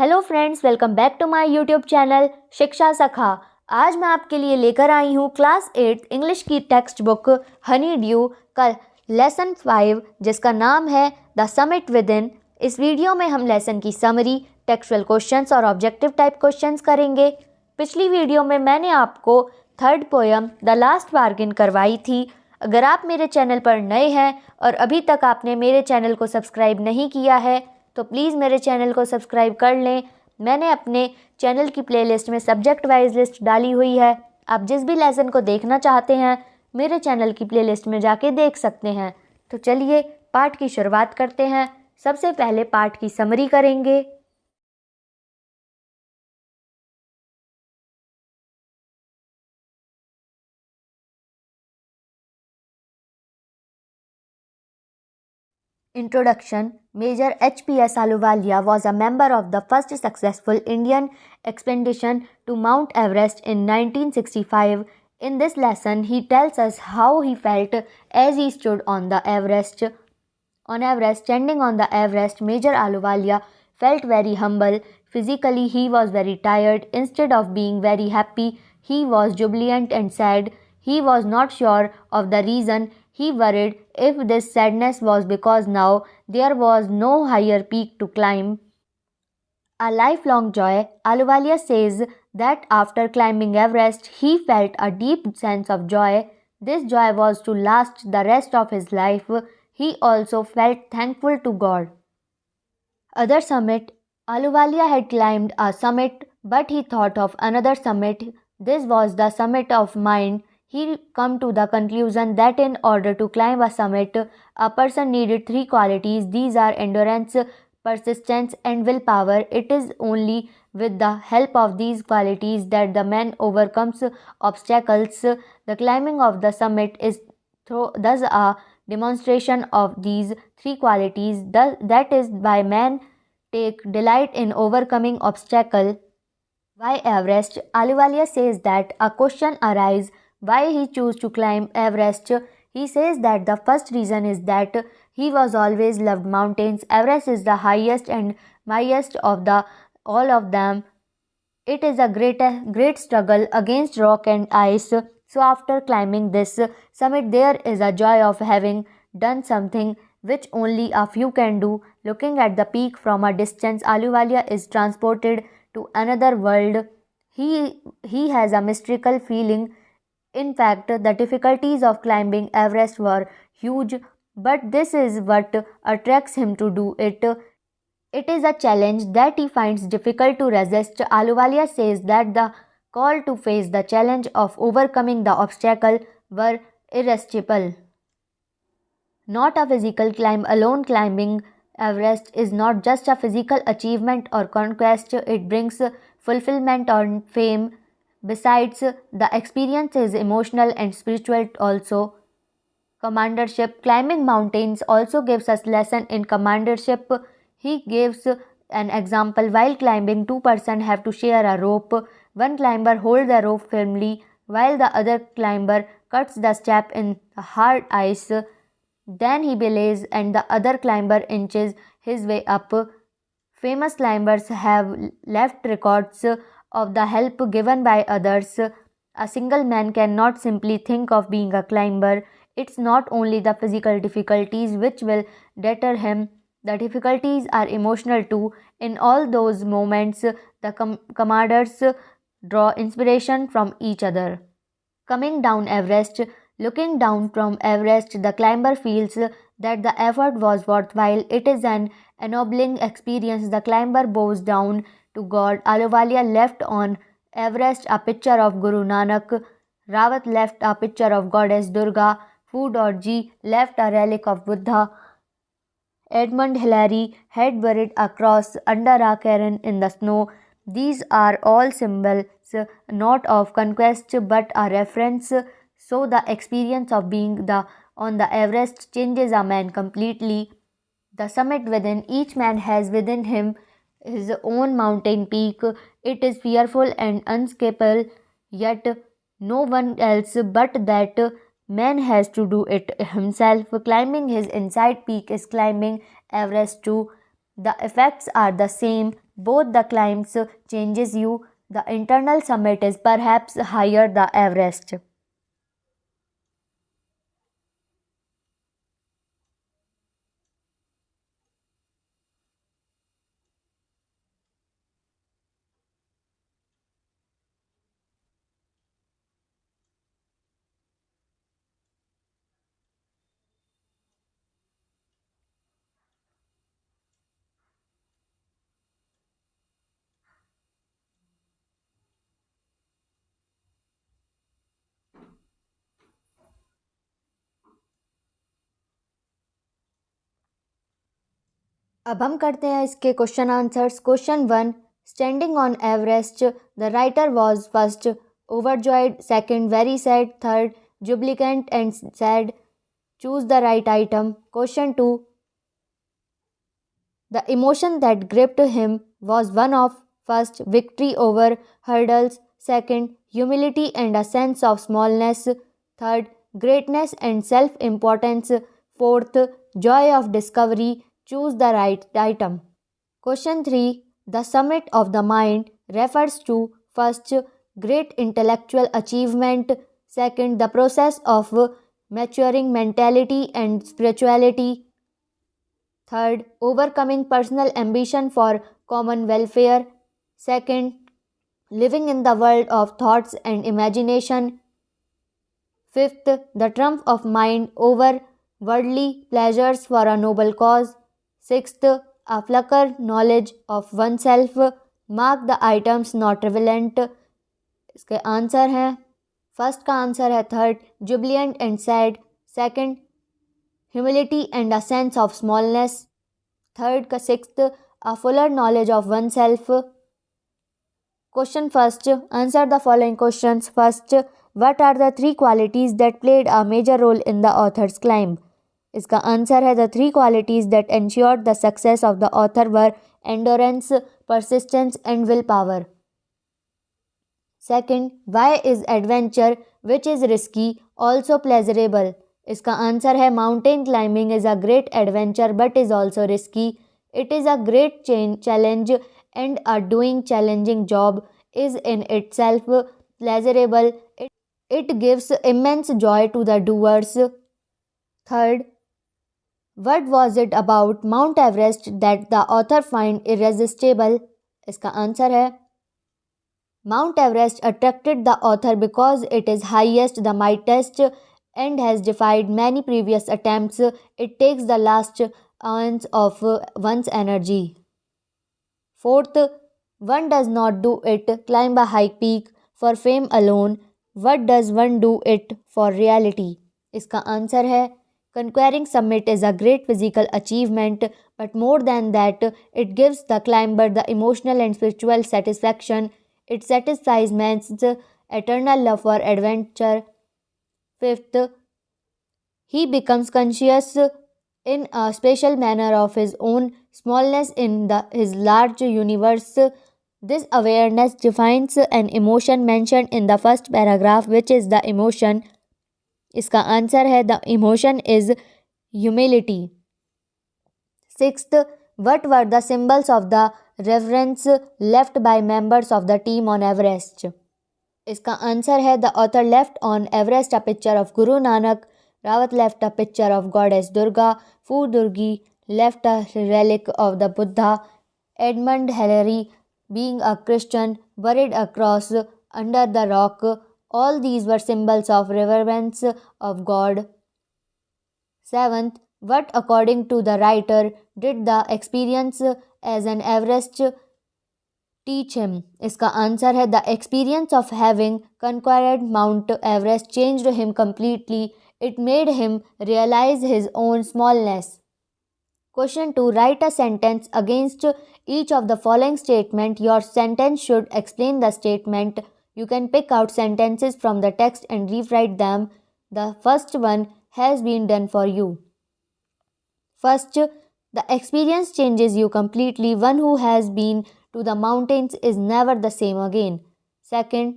Hello friends, welcome back to my YouTube channel Shiksha Sakha. आज मैं आपके लिए लेकर आई हूँ क्लास 8 इंग्लिश की टेक्स्ट बुक हनी ड्यू का लेसन 5 जिसका नाम है द समिट विद इन। इस वीडियो में हम लेसन की समरी, टेक्सचुअल क्वेश्चंस और ऑब्जेक्टिव टाइप क्वेश्चंस करेंगे। पिछली वीडियो में मैंने आपको third poem the last bargain करवाई थी। अगर आप मेरे चैनल पर नए हैं और अभी तक आपने मेरे चैनल को सब्सक्राइब नहीं किया है तो प्लीज़ मेरे चैनल को सब्सक्राइब कर लें। मैंने अपने चैनल की प्लेलिस्ट में सब्जेक्ट वाइज लिस्ट डाली हुई है। आप जिस भी लेसन को देखना चाहते हैं मेरे चैनल की प्लेलिस्ट में जाके देख सकते हैं। तो चलिए पाठ की शुरुआत करते हैं। सबसे पहले पाठ की समरी करेंगे। Introduction. Major H.P.S. Ahluwalia was a member of the first successful Indian expedition to Mount Everest in 1965. In this lesson, he tells us how he felt as he stood on the Everest. Standing on the Everest, Major Ahluwalia felt very humble. Physically, he was very tired. Instead of being very happy, he was jubilant and sad. He was not sure of the reason. He worried if this sadness was because now there was no higher peak to climb. A lifelong joy. Ahluwalia says that after climbing Everest, he felt a deep sense of joy. This joy was to last the rest of his life. He also felt thankful to God. Other summit. Ahluwalia had climbed a summit, but he thought of another summit. This was the summit of mind. He come to the conclusion that in order to climb a summit, a person needed three qualities. These are endurance, persistence, and willpower. It is only with the help of these qualities that the man overcomes obstacles. The climbing of the summit is thus a demonstration of these three qualities. That is by man take delight in overcoming obstacle. Why Everest? Ahluwalia says that a question arises why he chose to climb Everest. He says that the first reason is that he was always loved mountains. Everest is the highest and mightiest of the all of them. It is a great struggle against rock and ice. So after climbing this summit, there is a joy of having done something which only a few can do. Looking at the peak from a distance, Ahluwalia is transported to another world. He has a mystical feeling. In fact, the difficulties of climbing Everest were huge, but this is what attracts him to do it. It is a challenge that he finds difficult to resist. Ahluwalia says that the call to face the challenge of overcoming the obstacle were irresistible. Not a physical climb alone. Climbing Everest is not just a physical achievement or conquest, it brings fulfillment or fame. Besides, the experience is emotional and spiritual also. Commandership. Climbing mountains also gives us lesson in commandership. He gives an example. While climbing, two persons have to share a rope. One climber holds the rope firmly while the other climber cuts the step in the hard ice. Then he belays and the other climber inches his way up. Famous climbers have left records of the help given by others. A single man cannot simply think of being a climber. It's not only the physical difficulties which will deter him. The difficulties are emotional too. In all those moments, the commanders draw inspiration from each other. Coming down Everest. Looking down from Everest, the climber feels that the effort was worthwhile. It is an ennobling experience. The climber bows down to God. Ahluwalia left on Everest a picture of Guru Nanak. Rawat left a picture of goddess Durga. Fu.G left a relic of Buddha. Edmund Hillary had buried a cross under a cairn in the snow. These are all symbols not of conquest but a reference. So the experience of being on the Everest changes a man completely. The summit within. Each man has within him his own mountain peak. It is fearful and unscapable, yet no one else but that man has to do it himself. Climbing his inside peak is climbing Everest too. The effects are the same. Both the climbs changes you. The internal summit is perhaps higher the Everest. अब हम करते हैं इसके question answers. Question 1, standing on Everest the writer was first overjoyed, second very sad, third Jubilant and sad. Choose the right item. Question 2, the emotion that gripped him was one of: first, victory over hurdles; second, humility and a sense of smallness; third, greatness and self importance; fourth, joy of discovery. Choose the right item. Question 3, the summit of the mind refers to: first, great intellectual achievement; second, the process of maturing mentality and spirituality; third, overcoming personal ambition for common welfare; second, living in the world of thoughts and imagination; fifth, the triumph of mind over worldly pleasures for a noble cause; sixth, a flucker knowledge of oneself. Mark the items not relevant. इसके answer हैं, first का answer है third, jubilant and sad; second, humility and a sense of smallness; third का sixth, a fuller knowledge of one self. Question first, answer the following questions. First, what are the three qualities that played a major role in the author's climb? इसका answer है the three qualities that ensured the success of the author were endurance, persistence and will power. Second, why is adventure which is risky also pleasurable? इसका answer है mountain climbing is a great adventure but is also risky. It is a great challenge and a doing challenging job is in itself pleasurable. It gives immense joy to the doers. Third, what was it about Mount Everest that the author find irresistible? इसका answer है Mount Everest attracted the author because it is highest, the mightiest, and has defied many previous attempts. It takes the last ounce of one's energy. Fourth, one does not do it climb a high peak for fame alone. What does one do it for reality? इसका answer है conquering summit is a great physical achievement, but more than that, it gives the climber the emotional and spiritual satisfaction. It satisfies man's eternal love for adventure. Fifth, he becomes conscious in a special manner of his own smallness in his large universe. This awareness defines an emotion mentioned in the first paragraph. Which is the emotion? इसका answer है the emotion is humility. Sixth, what were the symbols of the reverence left by members of the team on Everest? इसका answer है the author left on Everest a picture of Guru Nanak, Rawat left a picture of goddess Durga, Fu Durgi left a relic of the Buddha, Edmund Hillary, being a Christian, buried a cross under the rock. All these were symbols of reverence of God. Seventh, what according to the writer did the experience as an Everest teach him? इसका answer है the experience of having conquered Mount Everest changed him completely. It made him realize his own smallness. Question 2. Write a sentence against each of the following statement. Your sentence should explain the statement. You can pick out sentences from the text and rewrite them. The first one has been done for you. First, the experience changes you completely. One who has been to the mountains is never the same again. Second,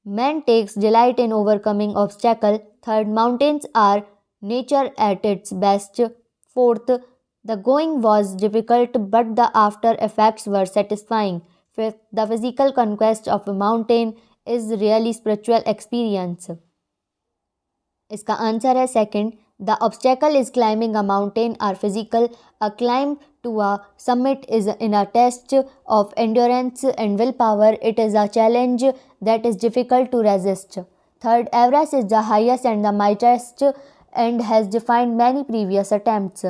man takes delight in overcoming obstacle. Third, mountains are nature at its best. Fourth, The going was difficult, but the after effects were satisfying. Fifth, the physical conquest of a mountain is really spiritual experience. इसका answer है second. The obstacle is climbing a mountain are physical. A climb to a summit is in a test of endurance and willpower. It is a challenge that is difficult to resist. Third, Everest is the highest and the mightiest and has defined many previous attempts.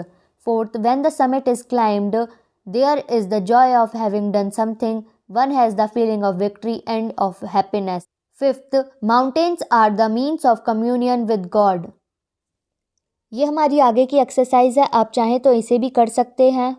Fourth, when the summit is climbed, there is the joy of having done something. One has the feeling of victory and of happiness. Fifth, mountains are the means of communion with God. ये हमारी आगे की exercise है, आप चाहें तो इसे भी कर सकते हैं.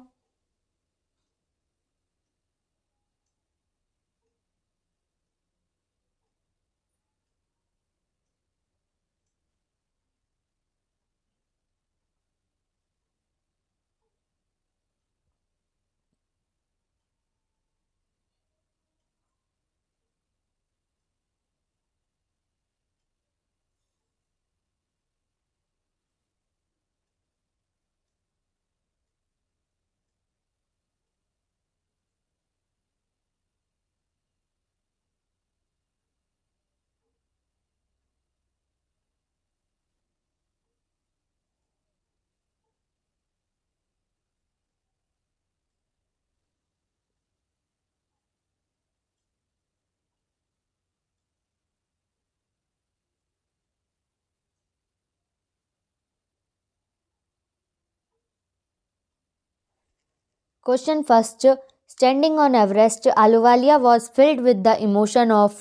Question first. Standing on Everest, Ahluwalia was filled with the emotion of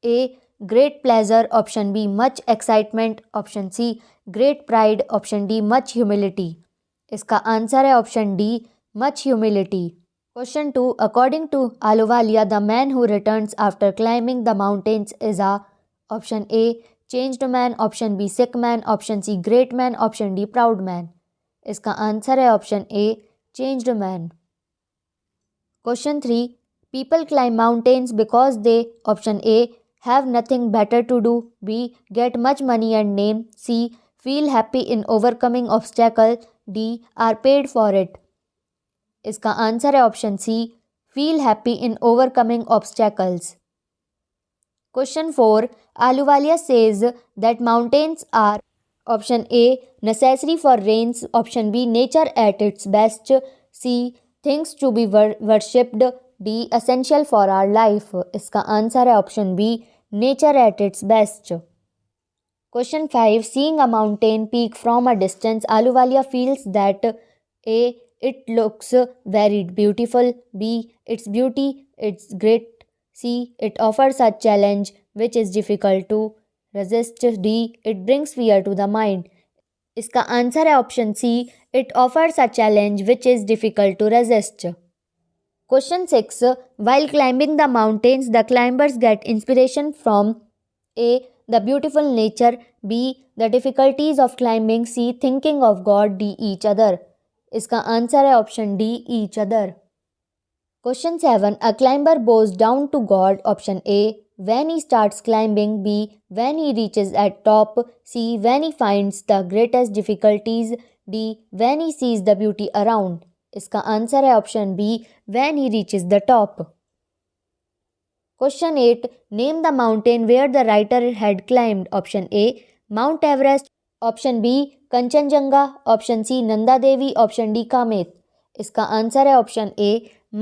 A. Great pleasure, option B. Much excitement, option C. Great pride, option D. Much humility. इसका आंसर है option D, much humility. Question 2. According to Ahluwalia, the man who returns after climbing the mountains is a option A. Changed man, option B. Sick man, option C. Great man, option D. Proud man. इसका answer है option A, changed man. Question 3. People climb mountains because they, option A, have nothing better to do, B, get much money and name, C, feel happy in overcoming obstacle, D, are paid for it. इसका answer है option C, feel happy in overcoming obstacles. Question 4. Ahluwalia says that mountains are option A, necessary for rains, option B, nature at its best, C, things to be worshipped, D, essential for our life. इसका answer है option B, nature at its best. Question 5. Seeing a mountain peak from a distance, Ahluwalia feels that A, it looks very beautiful, B, its beauty, it's great, C, it offers a challenge which is difficult to resist, D, it brings fear to the mind. इसका answer है option C, it offers a challenge which is difficult to resist. Question 6. While climbing the mountains the climbers get inspiration from A, the beautiful nature, B, the difficulties of climbing, C, thinking of God, D, each other. इसका answer है option D, each other. Question 7. A climber bows down to God, option A, when he starts climbing, B, when he reaches at top, C, when he finds the greatest difficulties, D, when he sees the beauty around. इसका answer है option B, when he reaches the top. Question 8. Name the mountain where the writer had climbed. Option A, Mount Everest, option B, Kanchenjunga, option C, Nanda Devi, option D, Kamet. इसका answer है option A,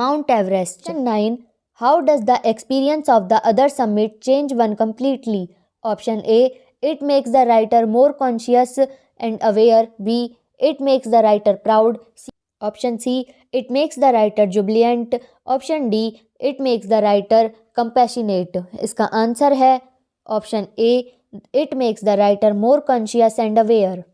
Mount Everest. Question 9. How does the experience of the other summit change one completely? Option A, it makes the writer more conscious and aware. B, it makes the writer proud. Option C, it makes the writer jubilant. Option D, it makes the writer compassionate. इसका answer है option A, it makes the writer more conscious and aware.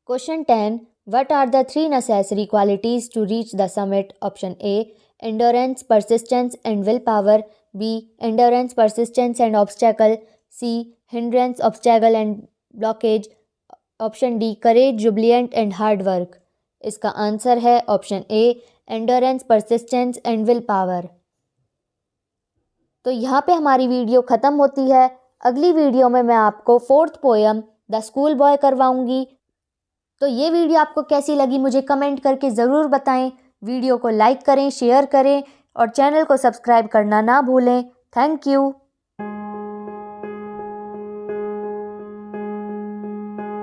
Question 10. What are the three necessary qualities to reach the summit? Option A, endurance, persistence and willpower. B, endurance, persistence and obstacle. C, hindrance, obstacle and blockage. Option D, courage, jubilant and hard work. इसका answer है option A, endurance, persistence and willpower. तो यहाँ पे हमारी video ख़त्म होती है. अगली वीडियो में मैं आपको 4th poem the school boy करवाऊँगी. तो ये वीडियो आपको कैसी लगी मुझे कमेंट करके ज़रूर बताएं। वीडियो को लाइक करें, शेयर करें और चैनल को सब्सक्राइब करना ना भूलें। Thank you.